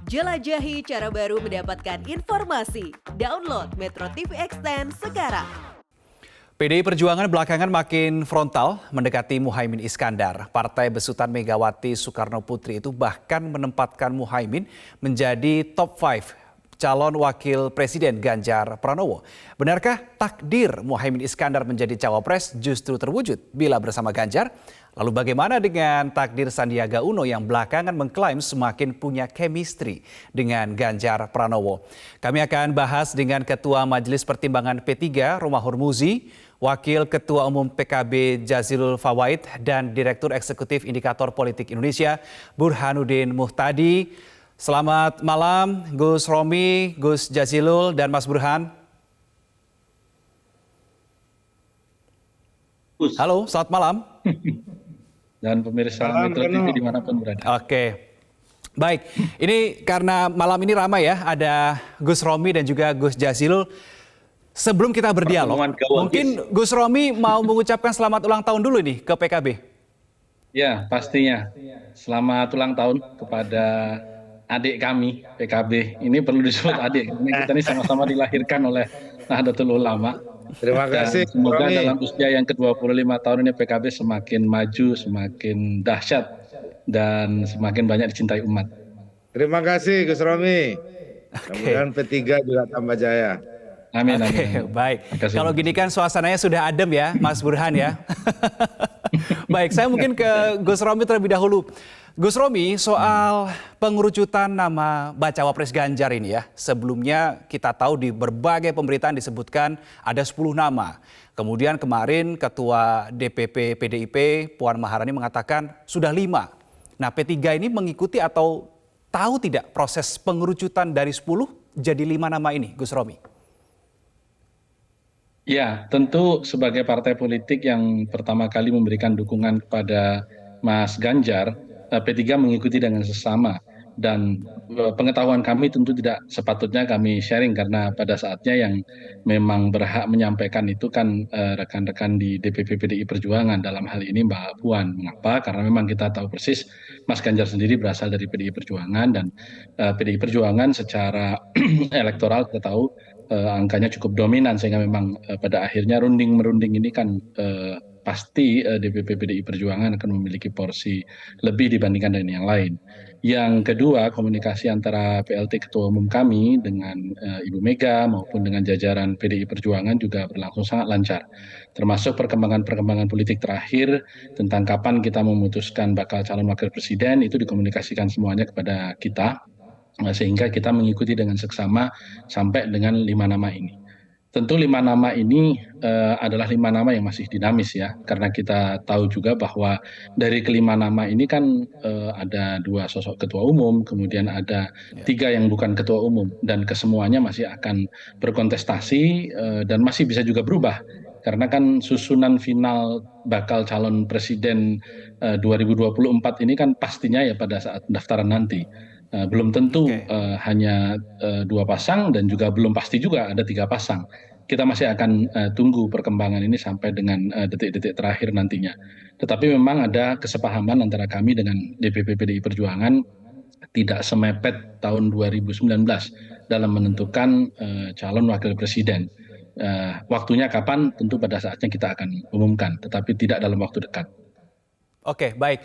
Jelajahi cara baru mendapatkan informasi. Download Metro TV Extend sekarang. PDI Perjuangan belakangan makin frontal mendekati Muhaimin Iskandar. Partai besutan Megawati Soekarno Putri itu bahkan menempatkan Muhaimin menjadi top 5 calon wakil presiden Ganjar Pranowo. Benarkah takdir Muhaimin Iskandar menjadi cawapres justru terwujud bila bersama Ganjar? Lalu bagaimana dengan takdir Sandiaga Uno yang belakangan mengklaim semakin punya chemistry dengan Ganjar Pranowo? Kami akan bahas dengan Ketua Majelis Pertimbangan P3 Romahur Muzi, Wakil Ketua Umum PKB Jazilul Fawait, dan Direktur Eksekutif Indikator Politik Indonesia Burhanuddin Muhtadi. Selamat malam Gus Romi, Gus Jazilul, dan Mas Burhan. Halo, selamat malam. Dan pemirsa Metro TV dimanapun berada. Oke, baik. Ini karena malam ini ramai ya, ada Gus Romi dan juga Gus Jazilul. Sebelum kita berdialog, mungkin Gus Romi mau mengucapkan selamat ulang tahun dulu nih ke PKB. Ya, pastinya. Selamat ulang tahun kepada adik kami PKB. Ini perlu disebut adik. Kita ini sama-sama dilahirkan oleh Nahdlatul Ulama. Terima kasih. Dan semoga dalam usia yang ke-25 tahun ini PKB semakin maju, semakin dahsyat, dan semakin banyak dicintai umat. Terima kasih Gus Romi. Mudah-mudahan P3 juga tambah jaya. Amin, Oke, amin. baik. Kalau gini kan suasananya sudah adem ya, Mas Burhan ya. Baik, saya mungkin ke Gus Romi terlebih dahulu. Gus Romi, soal pengerucutan nama bacawa pres Ganjar ini ya. Sebelumnya kita tahu di berbagai pemberitaan disebutkan ada 10 nama. Kemudian kemarin Ketua DPP PDIP Puan Maharani mengatakan sudah 5. Nah, P3 ini mengikuti atau tahu tidak proses pengerucutan dari 10 jadi 5 nama ini, Gus Romi? Ya, tentu sebagai partai politik yang pertama kali memberikan dukungan kepada Mas Ganjar, P3 mengikuti dengan sesama. Dan pengetahuan kami tentu tidak sepatutnya kami sharing, karena pada saatnya yang memang berhak menyampaikan itu kan rekan-rekan di DPP PDI Perjuangan, dalam hal ini Mbak Puan. Mengapa? Karena memang kita tahu persis Mas Ganjar sendiri berasal dari PDI Perjuangan, dan PDI Perjuangan secara elektoral kita tahu angkanya cukup dominan, sehingga memang pada akhirnya runding-merunding ini kan pasti DPP PDI Perjuangan akan memiliki porsi lebih dibandingkan dengan yang lain. Yang kedua, komunikasi antara PLT Ketua Umum kami dengan Ibu Mega maupun dengan jajaran PDI Perjuangan juga berlangsung sangat lancar. Termasuk perkembangan-perkembangan politik terakhir tentang kapan kita memutuskan bakal calon wakil presiden, itu dikomunikasikan semuanya kepada kita, sehingga kita mengikuti dengan seksama sampai dengan 5 nama ini. Tentu 5 nama ini adalah 5 nama yang masih dinamis ya, karena kita tahu juga bahwa dari kelima nama ini kan ada 2 sosok ketua umum, kemudian ada 3 yang bukan ketua umum, dan kesemuanya masih akan berkontestasi dan masih bisa juga berubah. Karena kan susunan final bakal calon presiden 2024 ini kan pastinya ya pada saat pendaftaran nanti. Belum tentu hanya 2 pasang, dan juga belum pasti juga ada 3 pasang. Kita masih akan tunggu perkembangan ini sampai dengan detik-detik terakhir nantinya. Tetapi memang ada kesepahaman antara kami dengan DPP PDI Perjuangan tidak semepet tahun 2019 dalam menentukan calon wakil presiden. Waktunya kapan tentu pada saatnya kita akan umumkan, tetapi tidak dalam waktu dekat. Oke, baik.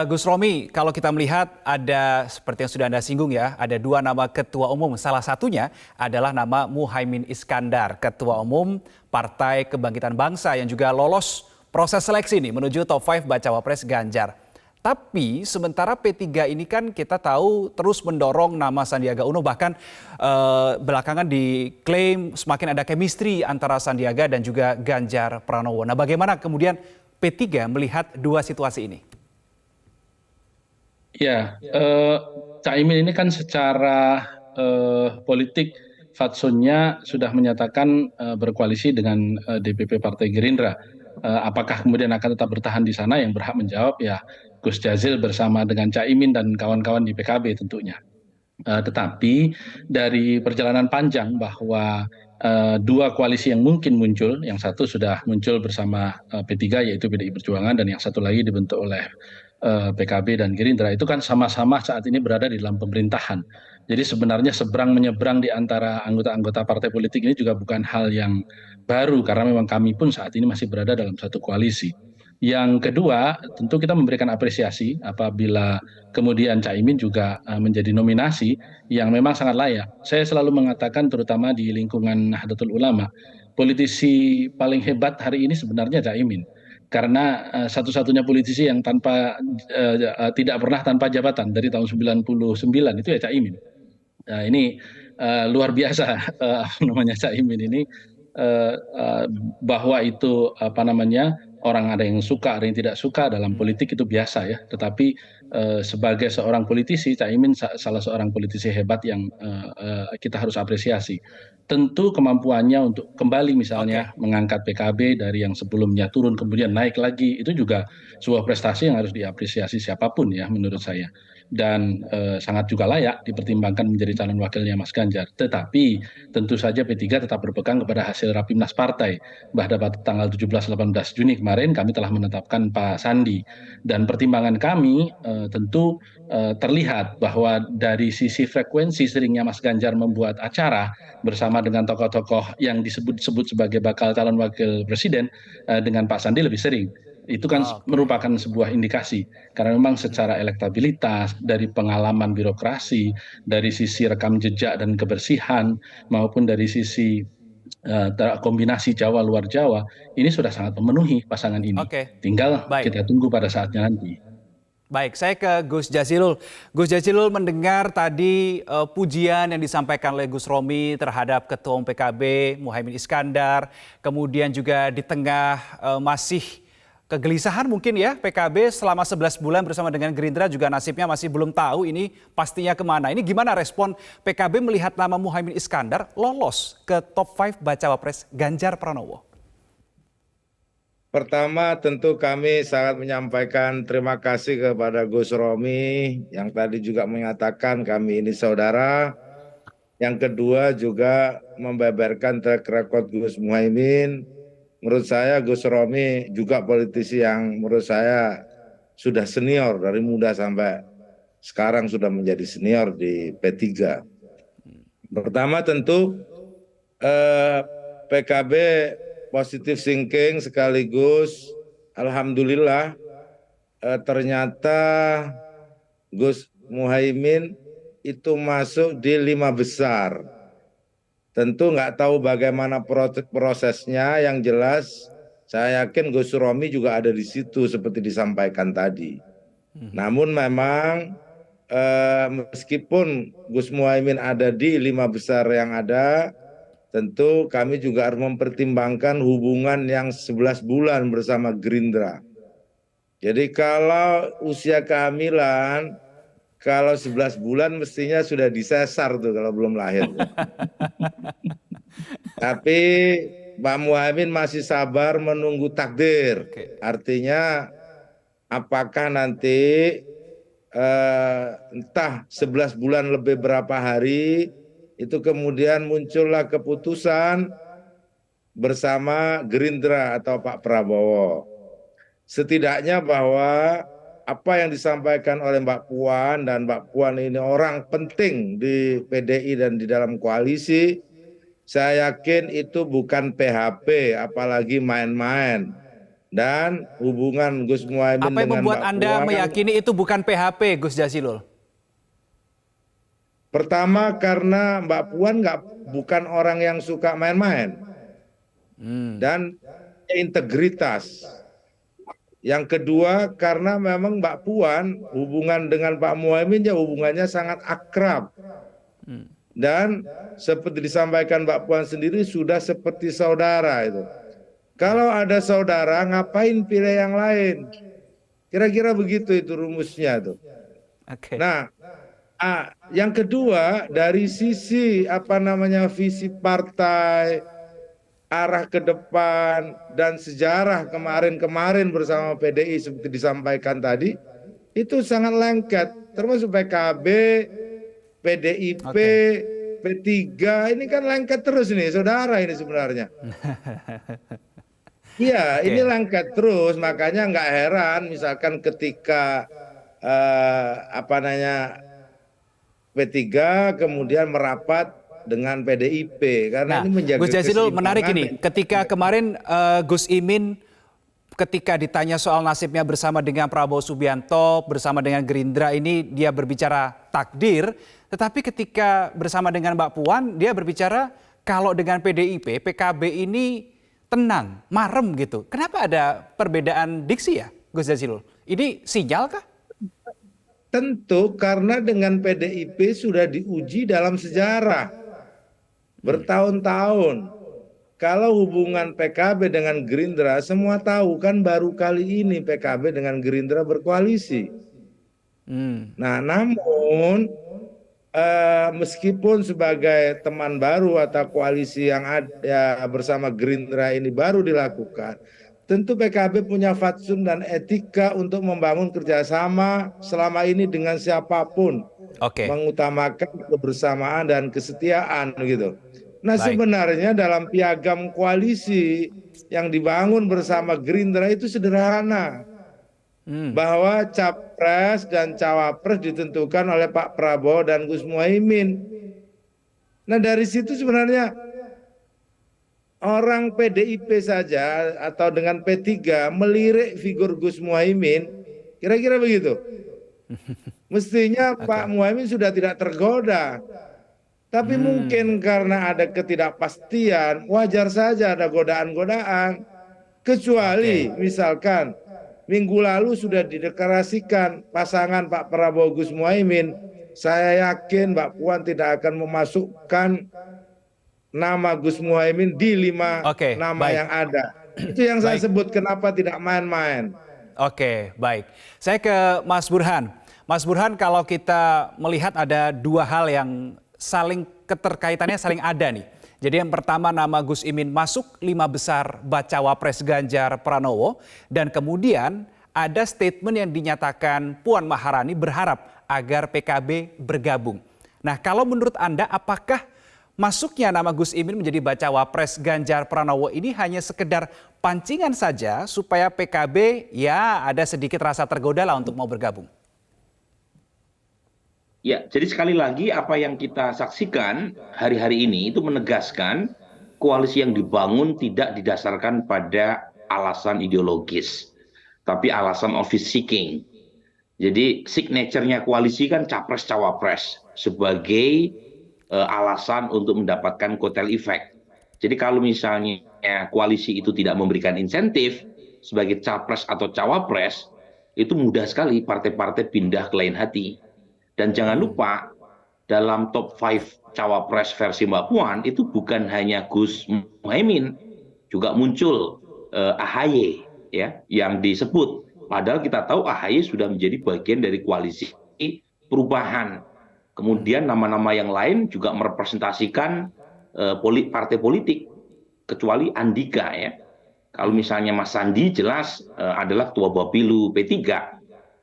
Gus Romi, kalau kita melihat ada seperti yang sudah Anda singgung ya, ada 2 nama ketua umum. Salah satunya adalah nama Muhaimin Iskandar, ketua umum Partai Kebangkitan Bangsa yang juga lolos proses seleksi nih menuju top 5 bacawa pres Ganjar. Tapi sementara P3 ini kan kita tahu terus mendorong nama Sandiaga Uno, bahkan belakangan diklaim semakin ada chemistry antara Sandiaga dan juga Ganjar Pranowo. Nah, bagaimana kemudian P3 melihat 2 situasi ini? Ya, Caimin ini kan secara politik fatsunnya sudah menyatakan berkoalisi dengan DPP Partai Gerindra. Apakah kemudian akan tetap bertahan di sana? Yang berhak menjawab ya Gus Jazil bersama dengan Caimin dan kawan-kawan di PKB tentunya. Tetapi dari perjalanan panjang bahwa 2 koalisi yang mungkin muncul, yang satu sudah muncul bersama P3 yaitu PDI Perjuangan, dan yang satu lagi dibentuk oleh PKB dan Gerindra, itu kan sama-sama saat ini berada di dalam pemerintahan. Jadi sebenarnya seberang menyeberang di antara anggota-anggota partai politik ini juga bukan hal yang baru karena memang kami pun saat ini masih berada dalam satu koalisi. Yang kedua, tentu kita memberikan apresiasi apabila kemudian Caimin juga menjadi nominasi yang memang sangat layak. Saya selalu mengatakan terutama di lingkungan Nahdlatul Ulama, politisi paling hebat hari ini sebenarnya Caimin. Karena satu-satunya politisi yang tidak pernah tanpa jabatan dari tahun 99 itu ya Caimin. Nah, ini luar biasa apa namanya Caimin ini eh, eh, bahwa itu apa namanya orang ada yang suka, ada yang tidak suka dalam politik itu biasa ya. Tetapi sebagai seorang politisi, Caimin salah seorang politisi hebat yang kita harus apresiasi. Tentu kemampuannya untuk kembali misalnya Oke. mengangkat PKB dari yang sebelumnya turun kemudian naik lagi itu juga sebuah prestasi yang harus diapresiasi siapapun ya menurut saya dan sangat juga layak dipertimbangkan menjadi calon wakilnya Mas Ganjar. Tetapi tentu saja P3 tetap berpegang kepada hasil Rapimnas Partai. Bahwa pada tanggal 17-18 Juni kemarin kami telah menetapkan Pak Sandi. Dan pertimbangan kami tentu terlihat bahwa dari sisi frekuensi seringnya Mas Ganjar membuat acara bersama dengan tokoh-tokoh yang disebut-sebut sebagai bakal calon wakil presiden dengan Pak Sandi lebih sering. Itu kan Oke. merupakan sebuah indikasi karena memang secara elektabilitas dari pengalaman birokrasi, dari sisi rekam jejak dan kebersihan maupun dari sisi kombinasi Jawa luar Jawa ini sudah sangat memenuhi pasangan ini. Oke. Tinggal Baik. kita tunggu pada saatnya nanti. Baik, saya ke Gus Jazilul. Gus Jazilul mendengar tadi pujian yang disampaikan oleh Gus Romi terhadap Ketua Umum PKB Muhaimin Iskandar, kemudian juga di tengah masih kegelisahan mungkin ya PKB selama 11 bulan bersama dengan Gerindra juga nasibnya masih belum tahu ini pastinya kemana. Ini gimana respon PKB melihat nama Muhaimin Iskandar lolos ke top 5 bacawa pres Ganjar Pranowo? Pertama tentu kami sangat menyampaikan terima kasih kepada Gus Romi yang tadi juga mengatakan kami ini saudara. Yang kedua juga membeberkan track record Gus Muhaimin. Menurut saya Gus Romi juga politisi yang menurut saya sudah senior dari muda sampai sekarang sudah menjadi senior di P3. Pertama tentu PKB positive thinking sekaligus alhamdulillah ternyata Gus Muhaimin itu masuk di 5 besar. Tentu nggak tahu bagaimana prosesnya, yang jelas saya yakin Gus Romi juga ada di situ seperti disampaikan tadi. Namun memang meskipun Gus Muhaimin ada di 5 besar yang ada, tentu kami juga harus mempertimbangkan hubungan yang 11 bulan bersama Gerindra. Jadi kalau usia kehamilan, kalau 11 bulan mestinya sudah disesar tuh kalau belum lahir. Tapi Pak Muhaimin masih sabar menunggu takdir. Oke. Artinya apakah nanti entah 11 bulan lebih berapa hari itu kemudian muncullah keputusan bersama Gerindra atau Pak Prabowo. Setidaknya bahwa apa yang disampaikan oleh Mbak Puan, dan Mbak Puan ini orang penting di PDI dan di dalam koalisi, saya yakin itu bukan PHP, apalagi main-main. Dan hubungan Gus Muhaimin Apa yang dengan membuat Mbak Anda Puan, meyakini itu bukan PHP, Gus Jazilul? pertama karena Mbak Puan bukan orang yang suka main-main. Dan integritas. Yang kedua karena memang Mbak Puan hubungan dengan Pak Muhaimin ya hubungannya sangat akrab. Dan seperti disampaikan Mbak Puan sendiri sudah seperti saudara itu. Kalau ada saudara ngapain pilih yang lain? Kira-kira begitu itu rumusnya tuh. Oke. Nah, yang kedua dari sisi visi partai, arah ke depan dan sejarah kemarin-kemarin bersama PDI seperti disampaikan tadi itu sangat lengket, termasuk PKB, PDIP, P3 ini kan lengket terus nih saudara ini sebenarnya. Iya, ini lengket terus, makanya nggak heran misalkan ketika P3 kemudian merapat dengan PDIP karena Nah, ini menjaga Gus Jazilul, keseimbangan. menarik ini. Ketika kemarin Gus Imin ketika ditanya soal nasibnya bersama dengan Prabowo Subianto, bersama dengan Gerindra ini dia berbicara takdir, tetapi ketika bersama dengan Mbak Puan dia berbicara kalau dengan PDIP, PKB ini tenang, marem gitu. Kenapa ada perbedaan diksi ya, Gus Jazilul? Ini sinyal kah? Tentu karena dengan PDIP sudah diuji dalam sejarah bertahun-tahun. Kalau hubungan PKB dengan Gerindra, semua tahu kan baru kali ini PKB dengan Gerindra berkoalisi. Nah, namun meskipun sebagai teman baru atau koalisi yang ada bersama Gerindra ini baru dilakukan, tentu PKB punya fatsun dan etika untuk membangun kerjasama selama ini dengan siapapun, mengutamakan kebersamaan dan kesetiaan gitu. Nah, sebenarnya dalam piagam koalisi yang dibangun bersama Gerindra itu sederhana, bahwa capres dan cawapres ditentukan oleh Pak Prabowo dan Gus Muhaimin. Nah, dari situ sebenarnya orang PDIP saja atau dengan P3 melirik figur Gus Muhaimin, kira-kira begitu. Mestinya Pak Muhaimin sudah tidak tergoda. Tapi mungkin karena ada ketidakpastian, wajar saja ada godaan-godaan. Kecuali misalkan minggu lalu sudah dideklarasikan pasangan Pak Prabowo Gus Muhaimin, saya yakin Mbak Puan tidak akan memasukkan nama Gus Muhaimin di 5 nama yang ada. Itu yang saya sebut kenapa tidak main-main. Oke, baik. Saya ke Mas Burhan. Mas Burhan, kalau kita melihat ada dua hal yang saling keterkaitannya saling ada nih. Jadi yang pertama nama Gus Imin masuk 5 besar bacawa pres Ganjar Pranowo, dan kemudian ada statement yang dinyatakan Puan Maharani berharap agar PKB bergabung. Nah, kalau menurut Anda apakah masuknya nama Gus Imin menjadi bacawa pres Ganjar Pranowo ini hanya sekedar pancingan saja supaya PKB ya ada sedikit rasa tergoda lah untuk mau bergabung? Ya, jadi sekali lagi apa yang kita saksikan hari-hari ini itu menegaskan koalisi yang dibangun tidak didasarkan pada alasan ideologis, tapi alasan office seeking. Jadi signature-nya koalisi kan capres-cawapres sebagai alasan untuk mendapatkan kotel efek. Jadi kalau misalnya koalisi itu tidak memberikan insentif sebagai capres atau cawapres, itu mudah sekali partai-partai pindah ke lain hati. Dan jangan lupa dalam top 5 cawapres versi Mbak Puan itu bukan hanya Gus Muhaimin, juga muncul AHY ya yang disebut. Padahal kita tahu AHY sudah menjadi bagian dari koalisi perubahan. Kemudian nama-nama yang lain juga merepresentasikan partai politik, kecuali Andika ya. Kalau misalnya Mas Sandi jelas adalah ketua Bapilu P3.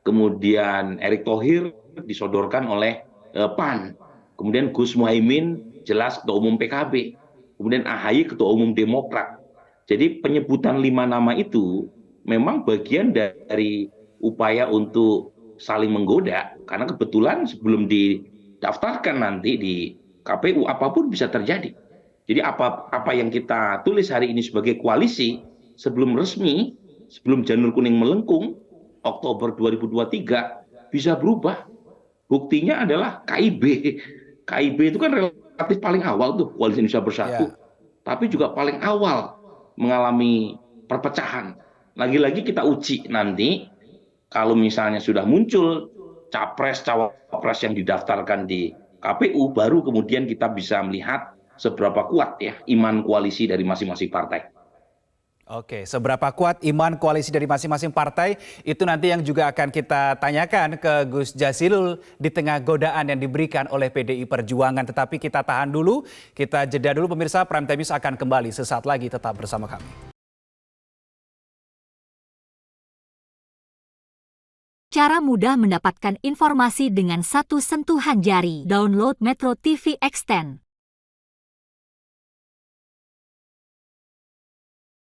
Kemudian Erick Thohir disodorkan oleh PAN. Kemudian Gus Muhaimin jelas ketua umum PKB. Kemudian AHY ketua umum Demokrat. Jadi penyebutan 5 nama itu memang bagian dari upaya untuk saling menggoda. Karena kebetulan sebelum didaftarkan nanti di KPU apapun bisa terjadi. Jadi apa yang kita tulis hari ini sebagai koalisi sebelum resmi, sebelum janur kuning melengkung Oktober 2023 bisa berubah. Buktinya adalah KIB. KIB itu kan relatif paling awal tuh Koalisi Indonesia Bersatu. Tapi juga paling awal mengalami perpecahan. Lagi-lagi kita uji nanti kalau misalnya sudah muncul capres cawapres yang didaftarkan di KPU, baru kemudian kita bisa melihat seberapa kuat ya iman koalisi dari masing-masing partai. Oke, seberapa kuat iman koalisi dari masing-masing partai itu nanti yang juga akan kita tanyakan ke Gus Jazilul di tengah godaan yang diberikan oleh PDI Perjuangan. Tetapi kita tahan dulu, kita jeda dulu pemirsa. Prime Time News akan kembali sesaat lagi, tetap bersama kami. Cara mudah mendapatkan informasi dengan satu sentuhan jari. Download Metro TV Extend.